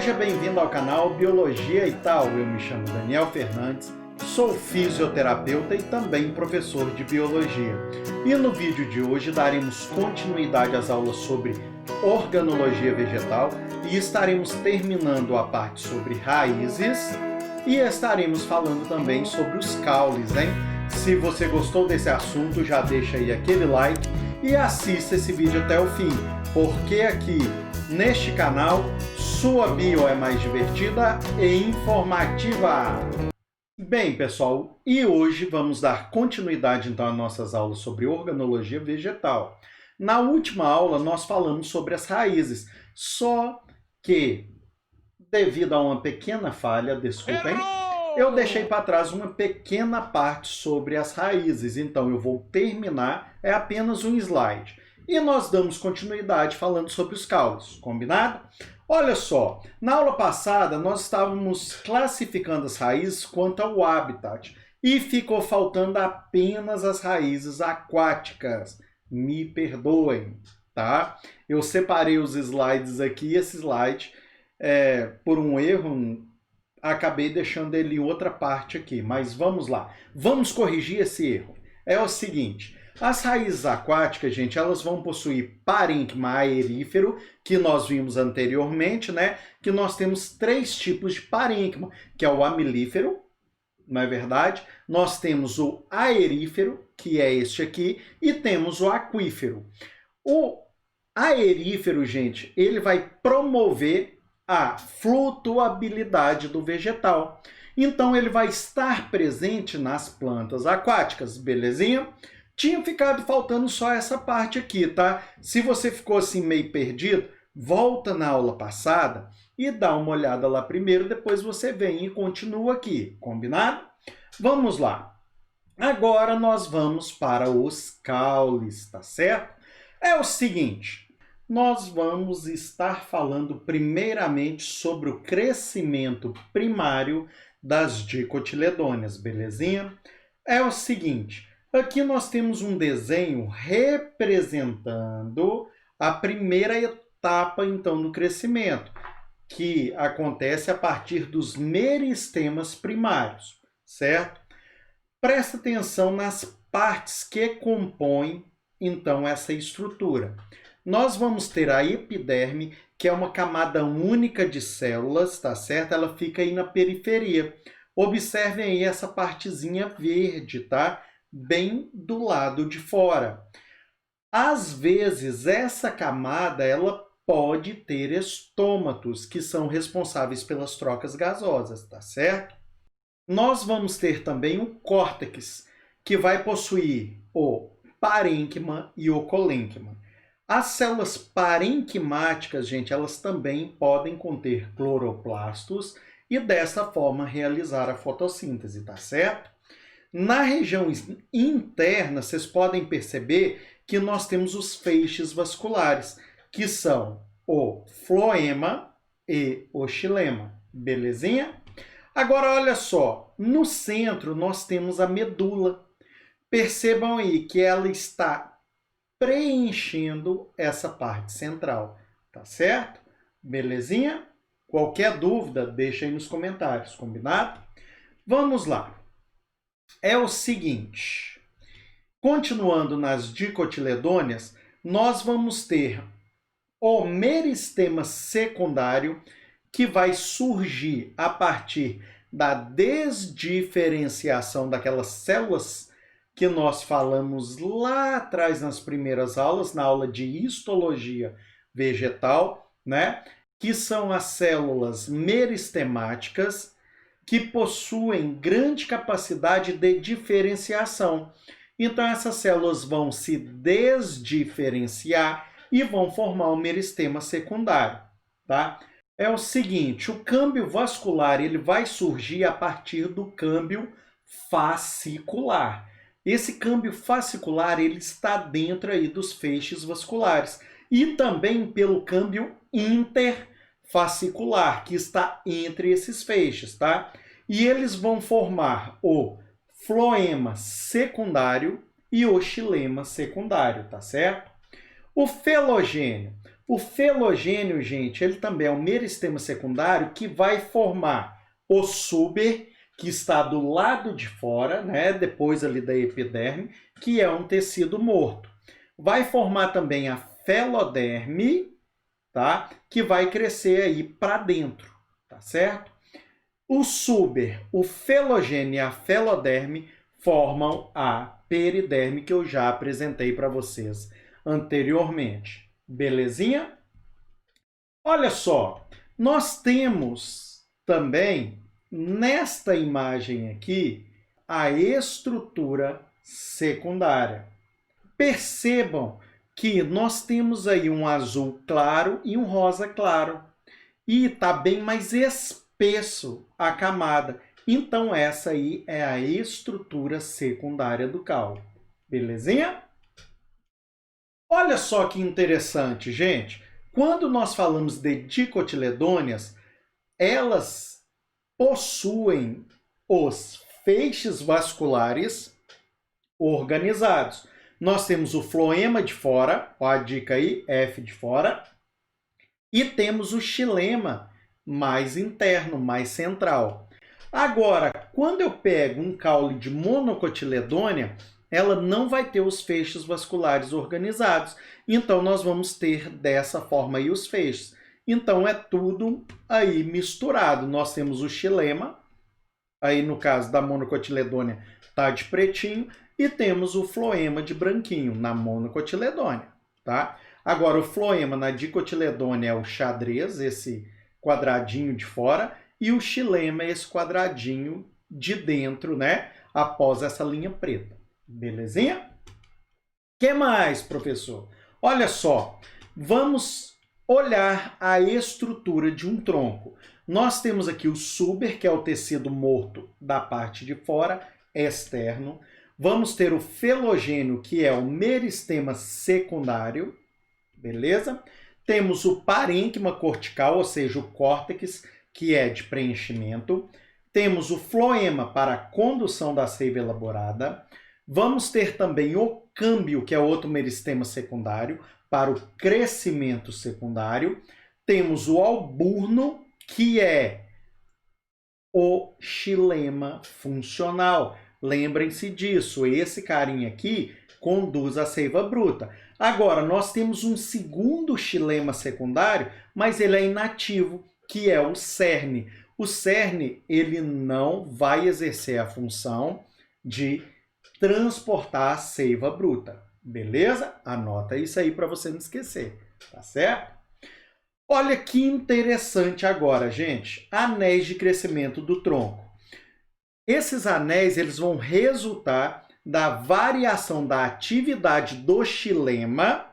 Seja bem-vindo ao canal Biologia e Tal. Eu me chamo Daniel Fernandes, sou fisioterapeuta e também professor de biologia. E no vídeo de hoje daremos continuidade às aulas sobre organologia vegetal e estaremos terminando a parte sobre raízes e estaremos falando também sobre os caules, hein? Se você gostou desse assunto, já deixa aí aquele like e assista esse vídeo até o fim, porque aqui neste canal sua bio é mais divertida e informativa. Bem, pessoal, e hoje vamos dar continuidade então às nossas aulas sobre organologia vegetal. Na última aula nós falamos sobre as raízes, só que devido a uma pequena falha, desculpem, eu deixei para trás uma pequena parte sobre as raízes, então eu vou terminar, é apenas um slide. E nós damos continuidade falando sobre os caules, combinado? Olha só, na aula passada nós estávamos classificando as raízes quanto ao habitat e ficou faltando apenas as raízes aquáticas. Me perdoem, tá? Eu separei os slides aqui, esse slide, por um erro, acabei deixando ele em outra parte aqui, mas vamos lá. Vamos corrigir esse erro. É o seguinte, as raízes aquáticas, gente, elas vão possuir parênquima aerífero, que nós vimos anteriormente, né? Que nós temos três tipos de parênquima, que é o amilífero, não é verdade? Nós temos o aerífero, que é este aqui, e temos o aquífero. O aerífero, gente, ele vai promover a flutuabilidade do vegetal. Então, ele vai estar presente nas plantas aquáticas, belezinha? Tinha ficado faltando só essa parte aqui, tá? Se você ficou assim meio perdido, volta na aula passada e dá uma olhada lá primeiro, depois você vem e continua aqui, combinado? Vamos lá. Agora nós vamos para os caules, tá certo? É o seguinte, nós vamos estar falando primeiramente sobre o crescimento primário das dicotiledôneas, belezinha? É o seguinte, aqui nós temos um desenho representando a primeira etapa, então, do crescimento, que acontece a partir dos meristemas primários, certo? Presta atenção nas partes que compõem, então, essa estrutura. Nós vamos ter a epiderme, que é uma camada única de células, tá certo? Ela fica aí na periferia. Observem aí essa partezinha verde, tá? Bem do lado de fora. Às vezes, essa camada ela pode ter estômatos, que são responsáveis pelas trocas gasosas, tá certo? Nós vamos ter também o córtex, que vai possuir o parênquima e o colênquima. As células parênquimáticas, gente, elas também podem conter cloroplastos e dessa forma realizar a fotossíntese, tá certo? Na região interna, vocês podem perceber que nós temos os feixes vasculares, que são o floema e o xilema, belezinha? Agora, olha só, no centro nós temos a medula. Percebam aí que ela está preenchendo essa parte central, tá certo? Belezinha? Qualquer dúvida, deixa aí nos comentários, combinado? Vamos lá. É o seguinte, continuando nas dicotiledôneas, nós vamos ter o meristema secundário, que vai surgir a partir da desdiferenciação daquelas células que nós falamos lá atrás nas primeiras aulas, na aula de histologia vegetal, né? Que são as células meristemáticas, que possuem grande capacidade de diferenciação. Então, essas células vão se desdiferenciar e vão formar o meristema secundário, tá? É o seguinte, o câmbio vascular ele vai surgir a partir do câmbio fascicular. Esse câmbio fascicular ele está dentro aí dos feixes vasculares e também pelo câmbio interfascicular, que está entre esses feixes, tá? E eles vão formar o floema secundário e o xilema secundário, tá certo? O felogênio. O felogênio, gente, ele também é um meristema secundário que vai formar o súber, que está do lado de fora, né, depois ali da epiderme, que é um tecido morto. Vai formar também a feloderme, tá? Que vai crescer aí para dentro, tá certo? O súber, o felogênio e a feloderme formam a periderme que eu já apresentei para vocês anteriormente. Belezinha? Olha só, nós temos também nesta imagem aqui a estrutura secundária. Percebam que nós temos aí um azul claro e um rosa claro. E está bem mais espesso a camada. Então essa aí é a estrutura secundária do caule. Belezinha? Olha só que interessante, gente. Quando nós falamos de dicotiledôneas, elas possuem os feixes vasculares organizados. Nós temos o floema de fora, ó a dica aí, F de fora, e temos o xilema mais interno, mais central. Agora, quando eu pego um caule de monocotiledônea, ela não vai ter os feixes vasculares organizados. Então, nós vamos ter dessa forma aí os feixes. Então, é tudo aí misturado. Nós temos o xilema, aí no caso da monocotiledônea tá de pretinho, e temos o floema de branquinho na monocotiledônea, tá? Agora, o floema na dicotiledônea é o xadrez, esse quadradinho de fora, e o xilema é esse quadradinho de dentro, né? Após essa linha preta. Belezinha? O que mais, professor? Olha só, vamos olhar a estrutura de um tronco. Nós temos aqui o súber, que é o tecido morto da parte de fora, externo. Vamos ter o felogênio, que é o meristema secundário, beleza? Temos o parênquima cortical, ou seja, o córtex, que é de preenchimento. Temos o floema para a condução da seiva elaborada. Vamos ter também o câmbio, que é outro meristema secundário, para o crescimento secundário. Temos o alburno, que é o xilema funcional. Lembrem-se disso, esse carinha aqui conduz a seiva bruta. Agora, nós temos um segundo xilema secundário, mas ele é inativo, que é o cerne. O cerne, ele não vai exercer a função de transportar a seiva bruta. Beleza? Anota isso aí para você não esquecer, tá certo? Olha que interessante agora, gente. Anéis de crescimento do tronco. Esses anéis eles vão resultar da variação da atividade do xilema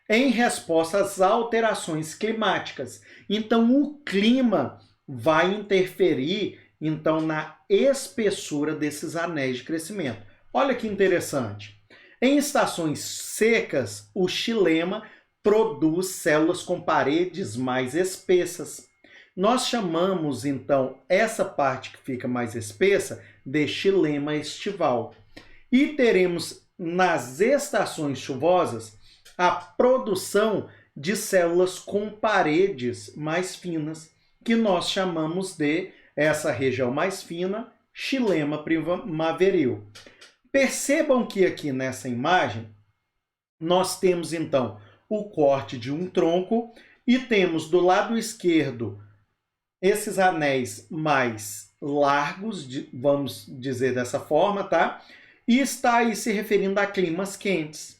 em resposta às alterações climáticas. Então, o clima vai interferir então na espessura desses anéis de crescimento. Olha que interessante. Em estações secas, o xilema produz células com paredes mais espessas. Nós chamamos, então, essa parte que fica mais espessa de xilema estival. E teremos, nas estações chuvosas, a produção de células com paredes mais finas, que nós chamamos de, essa região mais fina, xilema primaveril. Percebam que aqui nessa imagem, nós temos, então, o corte de um tronco e temos do lado esquerdo esses anéis mais largos, vamos dizer dessa forma, tá? E está aí se referindo a climas quentes.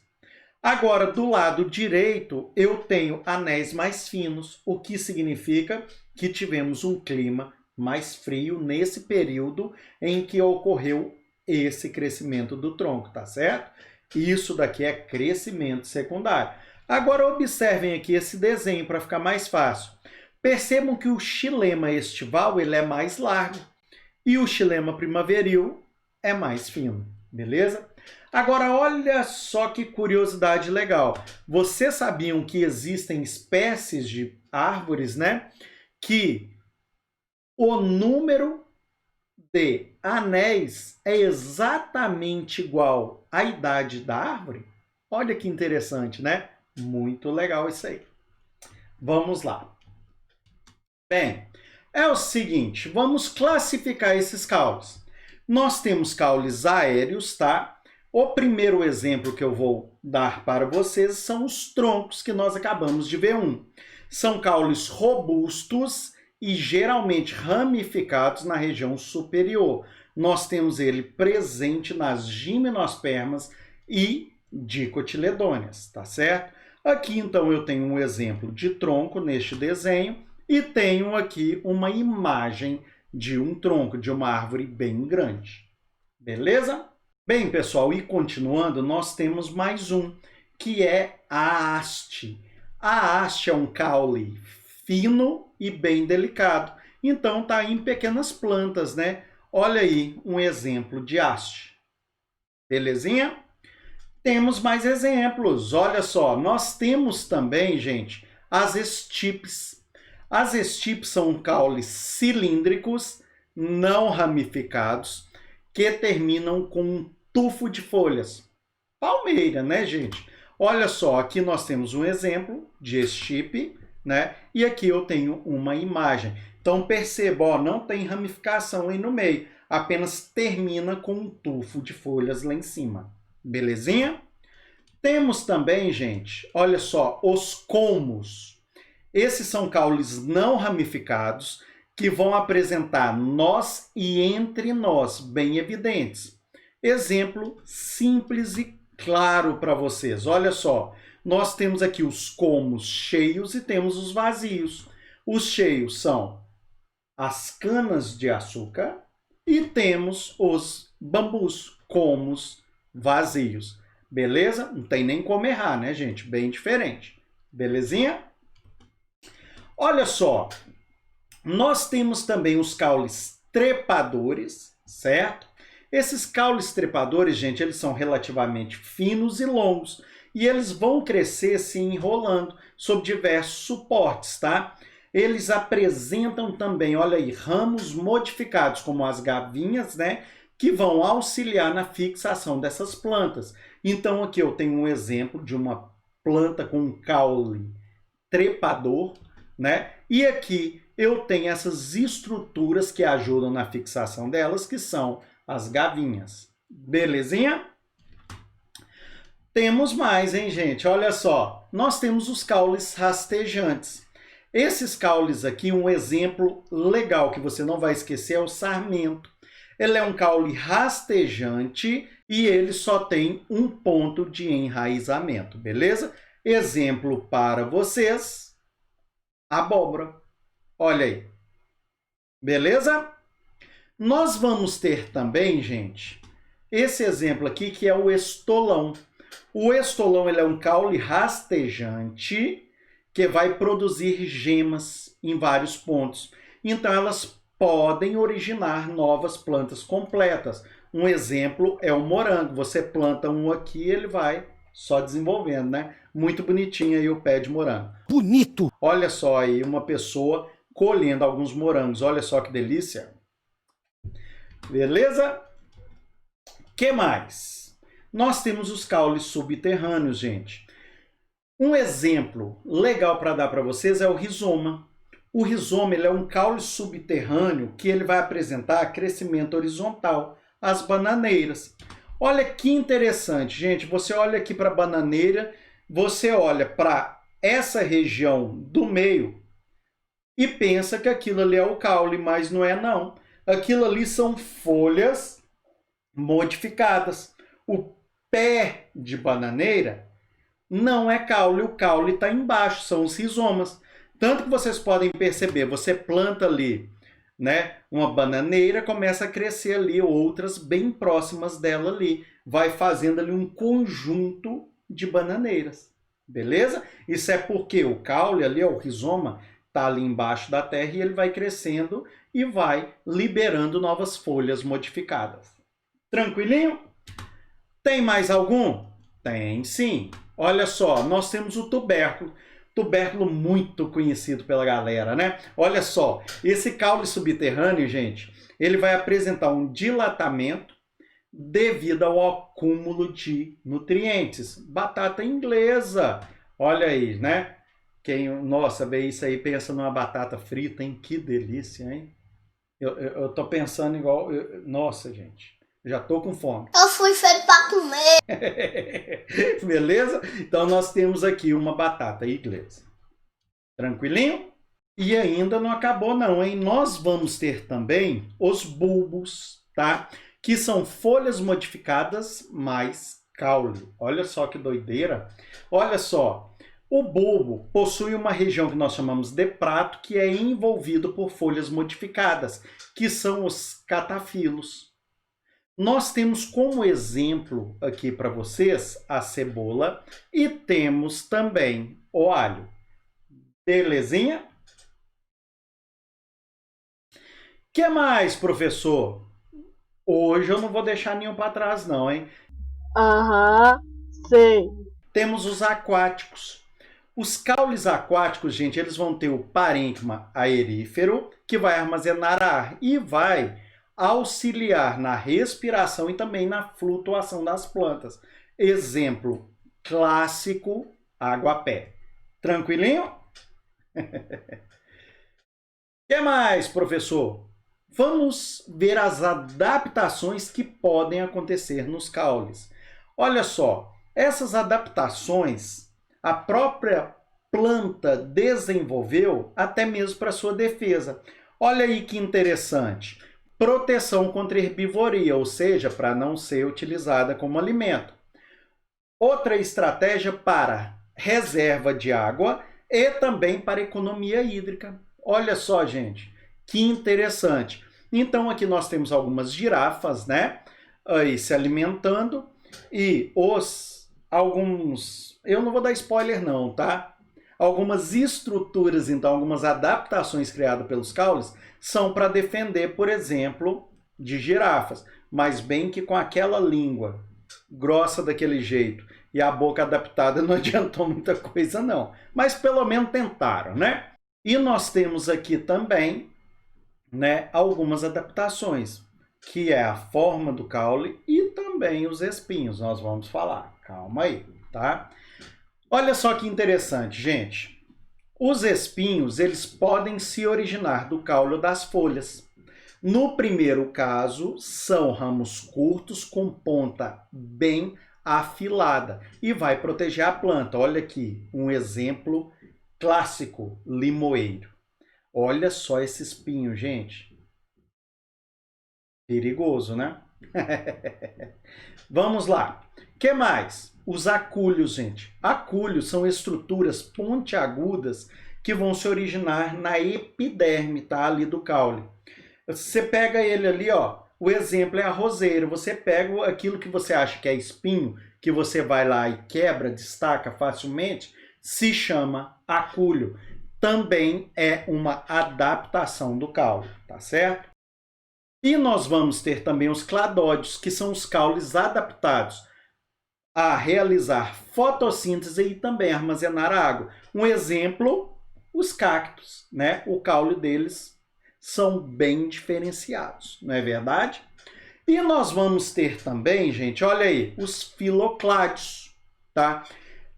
Agora, do lado direito, eu tenho anéis mais finos, o que significa que tivemos um clima mais frio nesse período em que ocorreu esse crescimento do tronco, tá certo? Isso daqui é crescimento secundário. Agora, observem aqui esse desenho para ficar mais fácil. Percebam que o xilema estival ele é mais largo e o xilema primaveril é mais fino, beleza? Agora, olha só que curiosidade legal. Vocês sabiam que existem espécies de árvores, né? Que o número de anéis é exatamente igual à idade da árvore? Olha que interessante, né? Muito legal isso aí. Vamos lá. Bem, é o seguinte, vamos classificar esses caules. Nós temos caules aéreos, tá? O primeiro exemplo que eu vou dar para vocês são os troncos que nós acabamos de ver São caules robustos e geralmente ramificados na região superior. Nós temos ele presente nas gimnospermas e dicotiledôneas, tá certo? Aqui então eu tenho um exemplo de tronco neste desenho e tenho aqui uma imagem de um tronco de uma árvore bem grande. Beleza? Bem, pessoal, e continuando, nós temos mais um, que é a haste. A haste é um caule fino e bem delicado. Então tá em pequenas plantas, né? Olha aí um exemplo de haste. Belezinha? Temos mais exemplos. Olha só, nós temos também, gente, as estipes. As estipes são caules cilíndricos, não ramificados, que terminam com um tufo de folhas. Palmeira, né, gente? Olha só, aqui nós temos um exemplo de estipe, né? E aqui eu tenho uma imagem. Então perceba, ó, não tem ramificação aí no meio, apenas termina com um tufo de folhas lá em cima. Belezinha? Temos também, gente, olha só, os colmos. Esses são caules não ramificados que vão apresentar nós e entre nós bem evidentes. Exemplo simples e claro para vocês. Olha só, nós temos aqui os colmos cheios e temos os vazios. Os cheios são as canas de açúcar e temos os bambus, colmos vazios. Beleza? Não tem nem como errar, né, gente? Bem diferente. Belezinha? Olha só, nós temos também os caules trepadores, certo? Esses caules trepadores, gente, eles são relativamente finos e longos e eles vão crescer se enrolando sob diversos suportes, tá? Eles apresentam também, olha aí, ramos modificados, como as gavinhas, né? Que vão auxiliar na fixação dessas plantas. Então aqui eu tenho um exemplo de uma planta com um caule trepador, né? E aqui eu tenho essas estruturas que ajudam na fixação delas, que são as gavinhas. Belezinha? Temos mais, hein, gente? Olha só, nós temos os caules rastejantes. Esses caules aqui, um exemplo legal que você não vai esquecer é o sarmento. Ele é um caule rastejante e ele só tem um ponto de enraizamento, beleza? Exemplo para vocês, abóbora. Olha aí. Beleza? Nós vamos ter também, gente, esse exemplo aqui que é o estolão. O estolão ele é um caule rastejante que vai produzir gemas em vários pontos. Então elas podem originar novas plantas completas. Um exemplo é o morango. Você planta um aqui, ele vai só desenvolvendo, né? Muito bonitinho aí o pé de morango. Bonito! Olha só aí uma pessoa colhendo alguns morangos. Olha só que delícia. Beleza? Que mais? Nós temos os caules subterrâneos, gente. Um exemplo legal para dar para vocês é o rizoma. O rizoma ele é um caule subterrâneo que ele vai apresentar crescimento horizontal, as bananeiras. Olha que interessante, gente. Você olha aqui para a bananeira, você olha para essa região do meio e pensa que aquilo ali é o caule, mas não é não. Aquilo ali são folhas modificadas. O pé de bananeira não é caule, o caule está embaixo, são os rizomas. Tanto que vocês podem perceber, você planta ali, né, uma bananeira, começa a crescer ali outras bem próximas dela ali. Vai fazendo ali um conjunto de bananeiras, beleza? Isso é porque o caule ali, ó, o rizoma, está ali embaixo da terra e ele vai crescendo e vai liberando novas folhas modificadas. Tranquilinho? Tem mais algum? Tem sim. Olha só, nós temos o tubérculo. Tubérculo muito conhecido pela galera, né? Olha só, esse caule subterrâneo, gente, ele vai apresentar um dilatamento devido ao acúmulo de nutrientes. Batata inglesa, olha aí, né? Nossa, vê isso aí, pensa numa batata frita, hein? Que delícia, hein? Eu tô pensando igual... nossa, gente, já tô com fome. Eu fui feito pra comer. Beleza? Então nós temos aqui uma batata inglesa. Tranquilinho? E ainda não acabou não, hein? Nós vamos ter também os bulbos, tá? Que são folhas modificadas mais caule. Olha só que doideira. Olha só, o bulbo possui uma região que nós chamamos de prato, que é envolvido por folhas modificadas, que são os catafilos. Nós temos como exemplo aqui para vocês a cebola e temos também o alho. Belezinha? O que mais, professor? Hoje eu não vou deixar nenhum para trás não, hein? Aham, sei. Temos os aquáticos. Os caules aquáticos, gente, eles vão ter o parênquima aerífero, que vai armazenar ar e vai auxiliar na respiração e também na flutuação das plantas. Exemplo clássico, água-pé. Tranquilinho? O que mais, professor? Vamos ver as adaptações que podem acontecer nos caules. Olha só, essas adaptações a própria planta desenvolveu até mesmo para sua defesa. Olha aí que interessante. Proteção contra herbivoria, ou seja, para não ser utilizada como alimento. Outra estratégia para reserva de água e também para economia hídrica. Olha só, gente, que interessante. Então aqui nós temos algumas girafas, né, aí se alimentando e alguns, eu não vou dar spoiler não, tá? Algumas estruturas, então, algumas adaptações criadas pelos caules são para defender, por exemplo, de girafas, mas bem que com aquela língua grossa daquele jeito e a boca adaptada não adiantou muita coisa não, mas pelo menos tentaram, né? E nós temos aqui também, né, algumas adaptações, que é a forma do caule e também os espinhos, nós vamos falar. Calma aí, tá? Olha só que interessante, gente. Os espinhos, eles podem se originar do caule das folhas. No primeiro caso, são ramos curtos com ponta bem afilada e vai proteger a planta. Olha aqui, um exemplo clássico, limoeiro. Olha só esse espinho, gente. Perigoso, né? Vamos lá. O que mais? Os acúlios, gente. Acúlios são estruturas pontiagudas que vão se originar na epiderme, tá? Ali do caule. Você pega ele ali, ó. O exemplo é a roseira. Você pega aquilo que você acha que é espinho, que você vai lá e quebra, destaca facilmente, se chama acúlio. Também é uma adaptação do caule, tá certo? E nós vamos ter também os cladódios, que são os caules adaptados a realizar fotossíntese e também armazenar água. Um exemplo, os cactos, né? O caule deles são bem diferenciados, não é verdade? E nós vamos ter também, gente, olha aí, os filocládios, tá?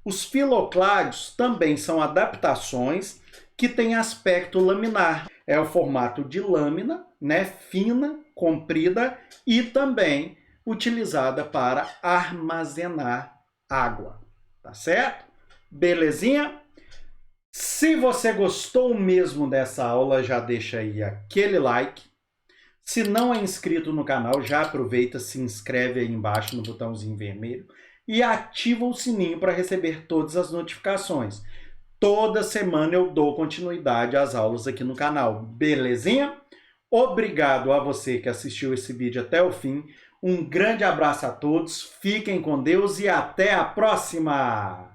Os filocládios também são adaptações que têm aspecto laminar. É o formato de lâmina, né, fina, comprida e também utilizada para armazenar água, tá certo? Belezinha? Se você gostou mesmo dessa aula, já deixa aí aquele like. Se não é inscrito no canal, já aproveita, se inscreve aí embaixo no botãozinho vermelho e ativa o sininho para receber todas as notificações. Toda semana eu dou continuidade às aulas aqui no canal, belezinha? Obrigado a você que assistiu esse vídeo até o fim. Um grande abraço a todos, fiquem com Deus e até a próxima!